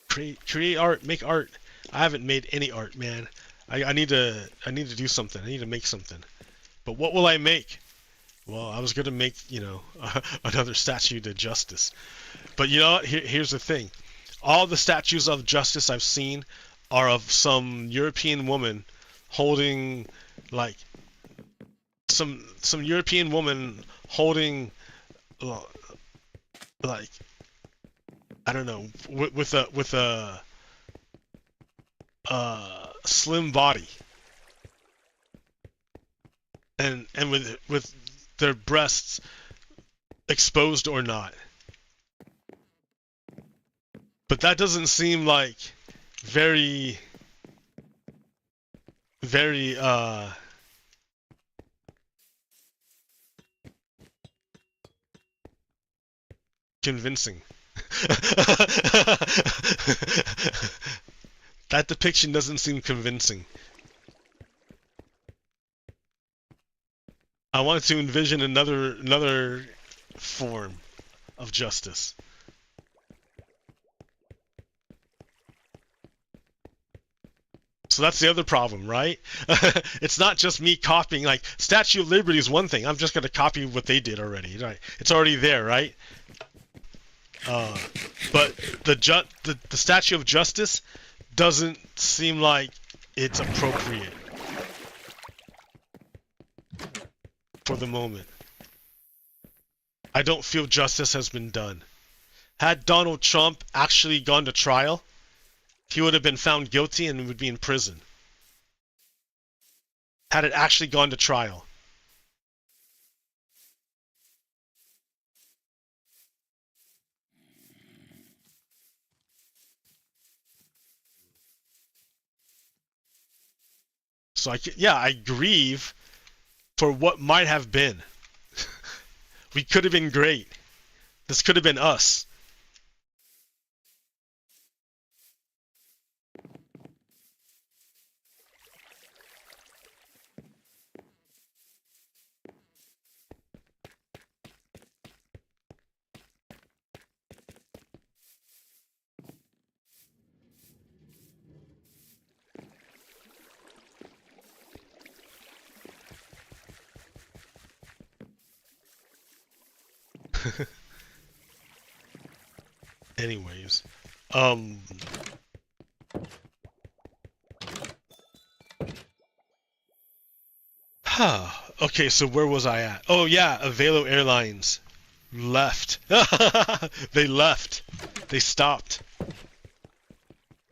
Speaker 1: Create art, make art. I haven't made any art, man. I need to do something. I need to make something. But what will I make? Well, I was gonna make, another statue to Justice. But you know what? Here's the thing. All the statues of Justice I've seen are of some European woman holding, like, some European woman holding, like, I don't know, with a slim body, and with their breasts exposed or not. But that doesn't seem like very convincing. That depiction doesn't seem convincing. I want to envision another form of justice. So that's the other problem, right? It's not just me copying. Like, Statue of Liberty is one thing. I'm just going to copy what they did already. Right? It's already there, right? But the Statue of Justice doesn't seem like it's appropriate for the moment. I don't feel justice has been done. Had Donald Trump actually gone to trial, he would have been found guilty and would be in prison. Had it actually gone to trial. So I grieve for what might have been. We could have been great. This could have been us. Anyways, okay, so where was I at? Oh yeah, Avelo Airlines left. They left. They stopped.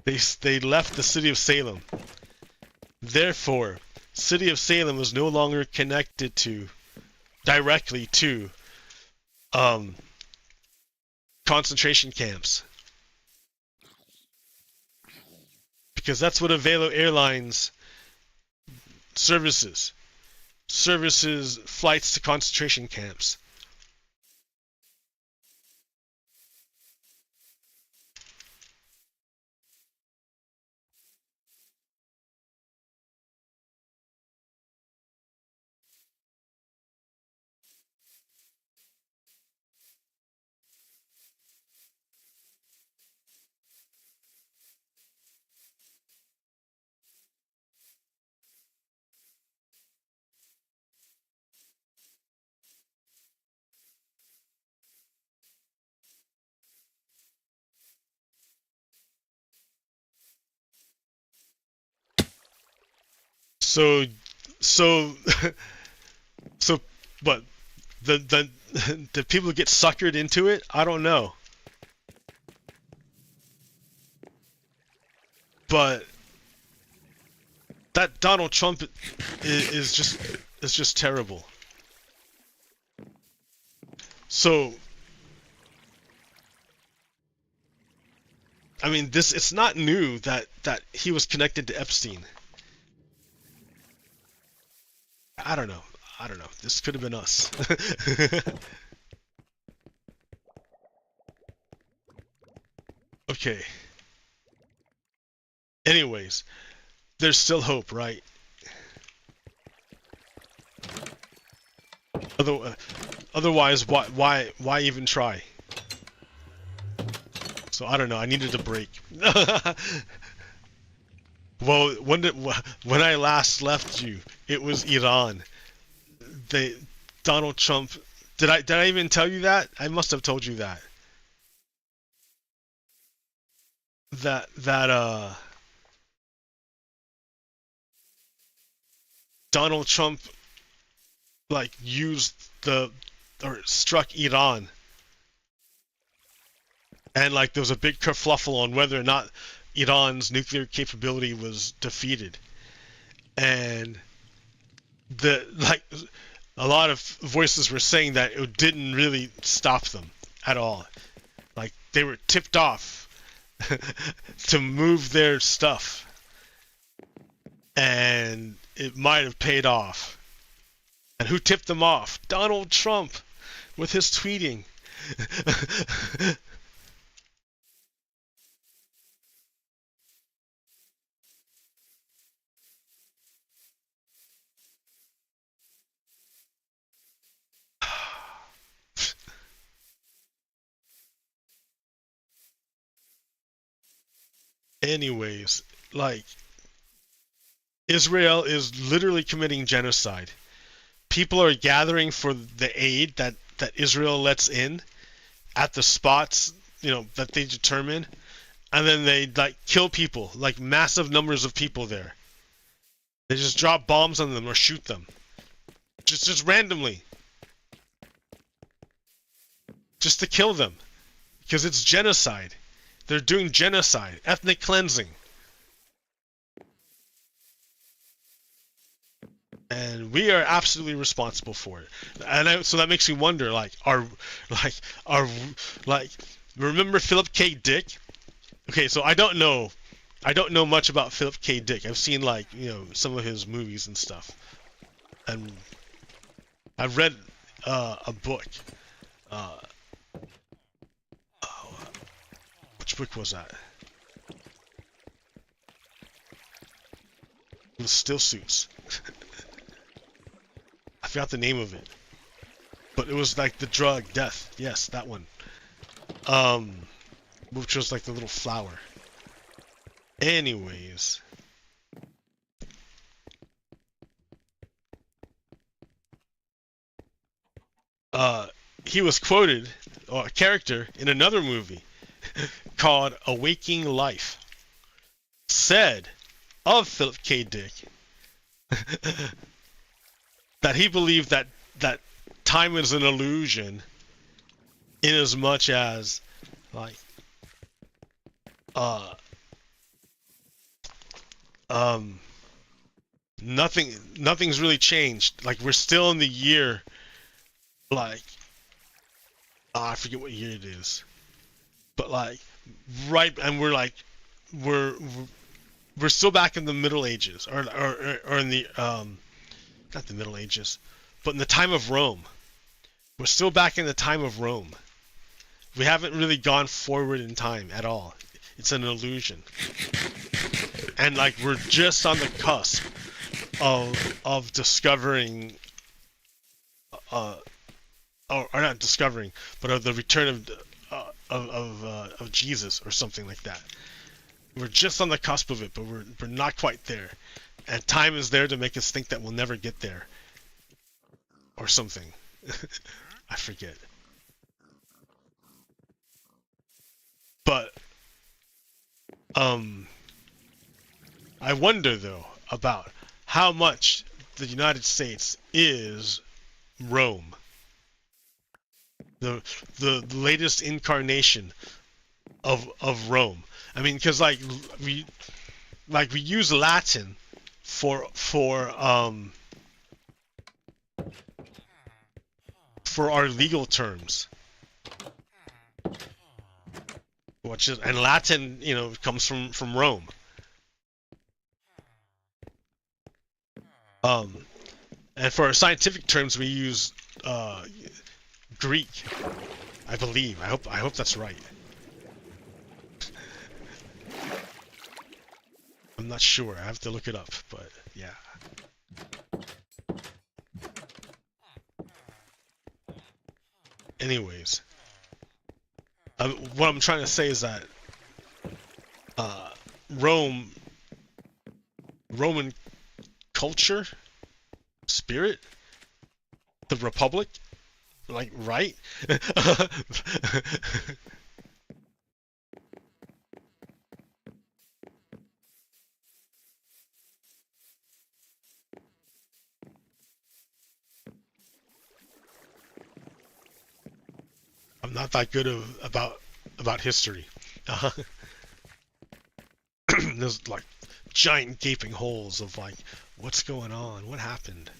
Speaker 1: They left the city of Salem. Therefore, city of Salem was no longer connected to directly to concentration camps. Because that's what Avelo Airlines services flights to concentration camps. So, so, so, but the people get suckered into it. I don't know, but that Donald Trump is just terrible. So, I mean, it's not new that he was connected to Epstein. I don't know. This could have been us. Okay. Anyways, there's still hope, right? Otherwise, why even try? So I don't know. I needed a break. Well, when I last left you, it was Iran. Donald Trump. Did I even tell you that? I must have told you that. Donald Trump like struck Iran, and like there was a big kerfluffle on whether or not Iran's nuclear capability was defeated, and a lot of voices were saying that it didn't really stop them at all. Like they were tipped off to move their stuff, and it might have paid off. And who tipped them off? Donald Trump with his tweeting. Anyways, like, Israel is literally committing genocide. People are gathering for the aid that Israel lets in at the spots, that they determine, and then they like kill people, like massive numbers of people there. They just drop bombs on them or shoot them. Just randomly. Just to kill them. Because it's genocide. They're doing genocide, ethnic cleansing. And we are absolutely responsible for it. And so that makes me wonder, remember Philip K. Dick? Okay, so I don't know much about Philip K. Dick. I've seen some of his movies and stuff. And I've read a book. Which book was that? It was Still Suits. I forgot the name of it. But it was like the drug Death. Yes, that one. Which was like the little flower. Anyways. He was quoted, or a character, in another movie called A Waking Life, said of Philip K. Dick that he believed that time is an illusion, in as much as nothing's really changed. Like, we're still in the year like, I forget what year it is, but like, right, and we're like, we're still back in the Middle Ages, or in the not the Middle Ages, but in the time of Rome. We're still back in the time of Rome. We haven't really gone forward in time at all. It's an illusion. And like we're just on the cusp of discovering or not discovering, but of the return of Jesus or something like that. We're just on the cusp of it, but we're not quite there. And time is there to make us think that we'll never get there. Or something. I forget. But I wonder though about how much the United States is Rome. The latest incarnation of Rome. I mean, because like we use Latin for our legal terms, which is, and Latin, you know, comes from Rome. And for our scientific terms, we use Greek, I believe. I hope that's right. I'm not sure. I have to look it up, but yeah. Anyways, what I'm trying to say is that Roman culture, spirit, the Republic, like, right? I'm not that good about history. There's like giant gaping holes of like, what's going on? What happened?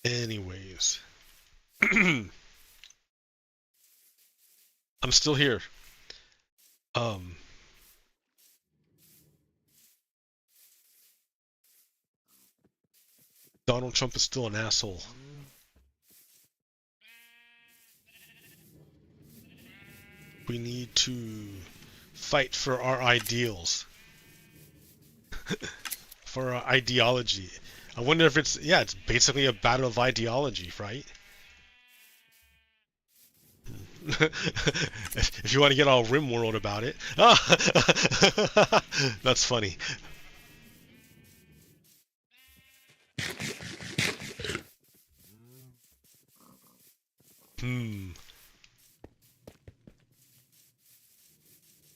Speaker 1: Anyways, I'm still here. Donald Trump is still an asshole. We need to fight for our ideals. For our ideology. I wonder if it's, yeah, it's basically a battle of ideology, right? If you want to get all Rimworld about it. That's funny.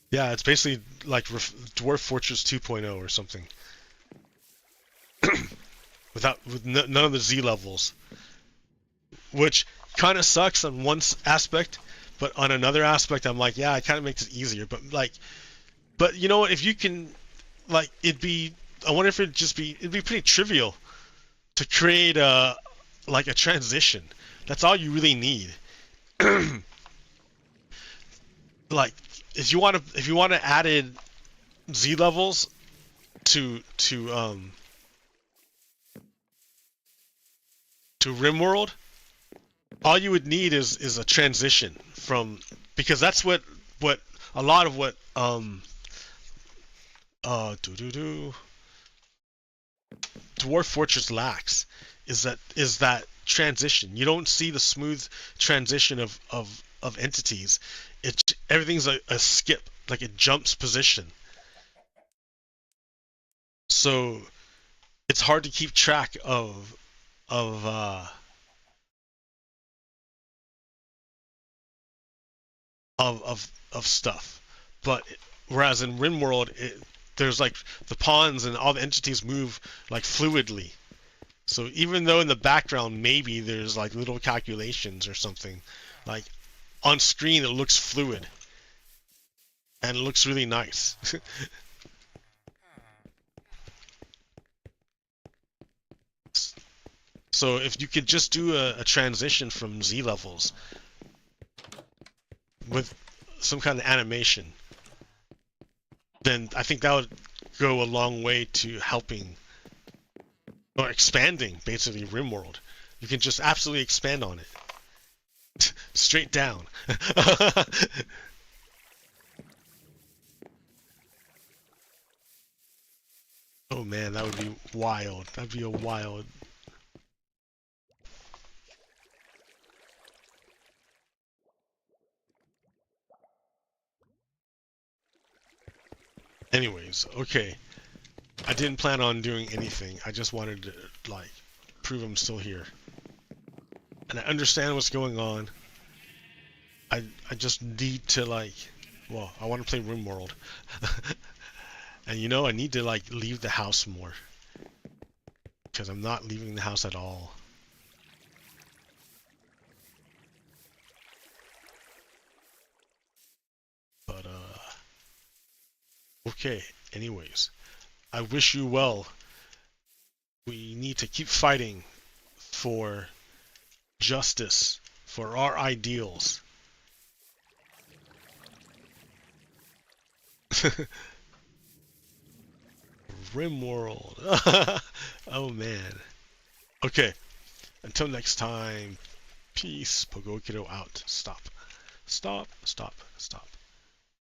Speaker 1: Yeah, it's basically like Dwarf Fortress 2.0 or something. with none of the Z levels. Which kind of sucks on one aspect, but on another aspect I'm like, yeah, it kind of makes it easier. But you know what, if you can, like, I wonder if it'd be pretty trivial to create like a transition. That's all you really need. Like, if you want to add in Z levels to RimWorld, all you would need is a transition from, because that's what a lot of what Dwarf Fortress lacks is that transition. You don't see the smooth transition of entities. Everything's a skip, like it jumps position. So it's hard to keep track of stuff. But whereas in RimWorld, there's like the pawns and all the entities move like fluidly. So even though in the background maybe there's like little calculations or something, like on screen it looks fluid and it looks really nice. So if you could just do a transition from Z levels with some kind of animation, then I think that would go a long way to helping or expanding basically RimWorld. You can just absolutely expand on it. Straight down. Oh man, that would be wild. That'd be a wild. Anyways, okay. I didn't plan on doing anything. I just wanted to, like, prove I'm still here. And I understand what's going on. I just need to, like, well, I want to play RimWorld. And you know, I need to, like, leave the house more. Because I'm not leaving the house at all. But, okay, anyways. I wish you well. We need to keep fighting for justice, for our ideals. RimWorld. Oh man. Okay. Until next time. Peace. Pogokido out. Stop. Stop. Stop. Stop.